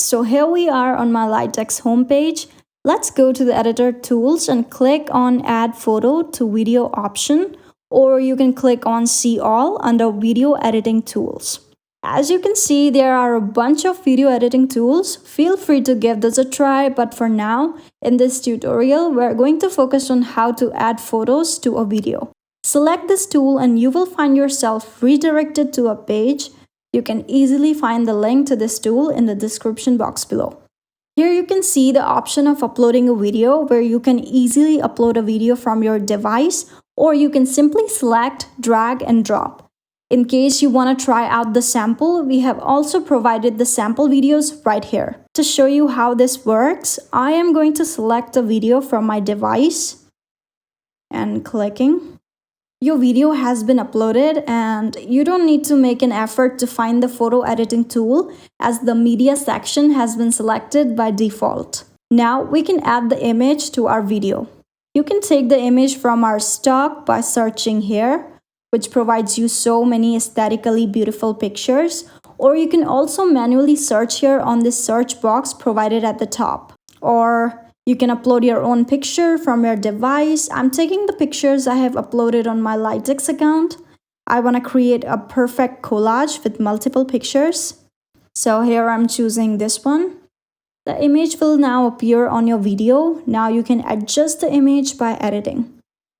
so here we are on my LightX homepage. Let's go to the editor tools and click on add photo to video option, or you can click on see all under video editing tools. As you can see, there are a bunch of video editing tools. Feel free to give this a try, but for now, in this tutorial, we're going to focus on how to add photos to a video. Select this tool and you will find yourself redirected to a page. You can easily find the link to this tool in the description box below. Here you can see the option of uploading a video, where you can easily upload a video from your device, or you can simply select, drag and drop. In case you want to try out the sample, we have also provided the sample videos right here. To show you how this works, I am going to select a video from my device and clicking. Your video has been uploaded and you don't need to make an effort to find the photo editing tool, as the media section has been selected by default. Now we can add the image to our video. You can take the image from our stock by searching here, which provides you so many aesthetically beautiful pictures, or you can also manually search here on this search box provided at the top. Or you can upload your own picture from your device. I'm taking the pictures I have uploaded on my LightX account. I want to create a perfect collage with multiple pictures. So here I'm choosing this one. The image will now appear on your video. Now you can adjust the image by editing.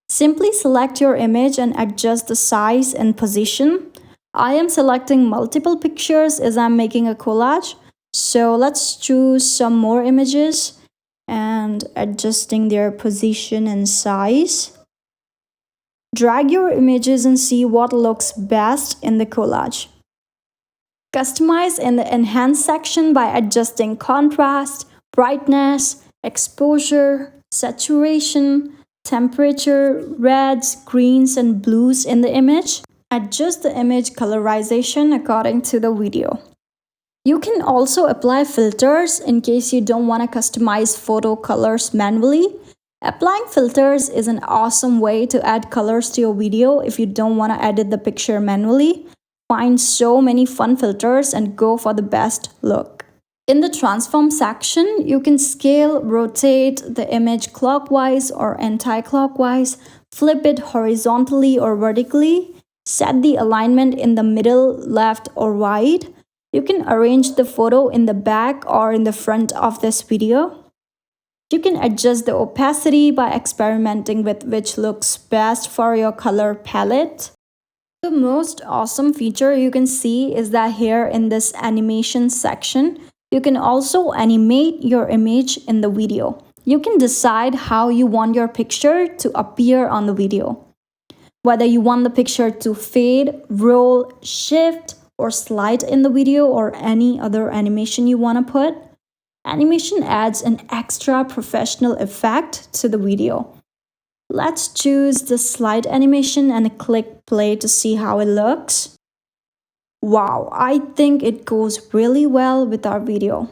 Simply select your image and adjust the size and position. I am selecting multiple pictures as I'm making a collage. So let's choose some more images and adjusting their position and size. Drag your images and see what looks best in the collage. Customize in the enhance section by adjusting contrast, brightness, exposure, saturation, temperature, reds, greens and blues in the image. Adjust the image colorization according to the video. You can also apply filters in case you don't want to customize photo colors manually. Applying filters is an awesome way to add colors to your video if you don't want to edit the picture manually. Find so many fun filters and go for the best look. In the transform section, you can scale, rotate the image clockwise or anti-clockwise, flip it horizontally or vertically, set the alignment in the middle, left or right. You can arrange the photo in the back or in the front of this video. You can adjust the opacity by experimenting with which looks best for your color palette. The most awesome feature you can see is that here in this animation section, you can also animate your image in the video. You can decide how you want your picture to appear on the video. Whether you want the picture to fade, roll, shift, or slide in the video, or any other animation you want to put. Animation adds an extra professional effect to the video. Let's choose the slide animation and click play to see how it looks. Wow, I think it goes really well with our video.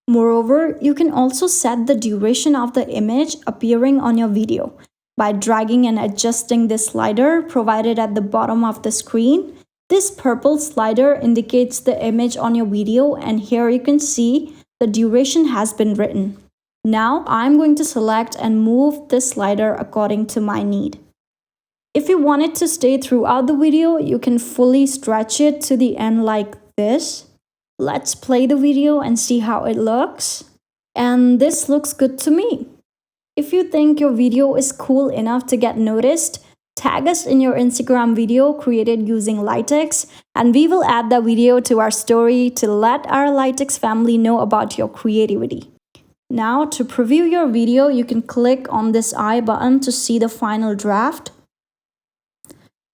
Moreover, you can also set the duration of the image appearing on your video by dragging and adjusting this slider provided at the bottom of the screen. This purple slider indicates the image on your video, and here you can see the duration has been written. Now I'm going to select and move this slider according to my need. If you want it to stay throughout the video, you can fully stretch it to the end like this. Let's play the video and see how it looks. And this looks good to me. If you think your video is cool enough to get noticed, tag us in your Instagram video created using LightX, and we will add that video to our story to let our LightX family know about your creativity. Now, to preview your video, you can click on this I button to see the final draft.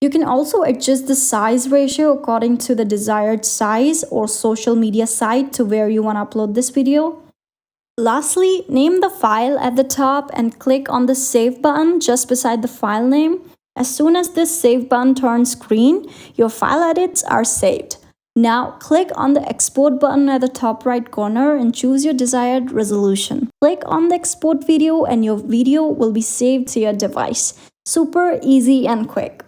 You can also adjust the size ratio according to the desired size or social media site to where you want to upload this video. Lastly, name the file at the top and click on the Save button just beside the file name. As soon as this Save button turns green, your file edits are saved. Now, click on the Export button at the top right corner and choose your desired resolution. Click on the Export video and your video will be saved to your device. Super easy and quick.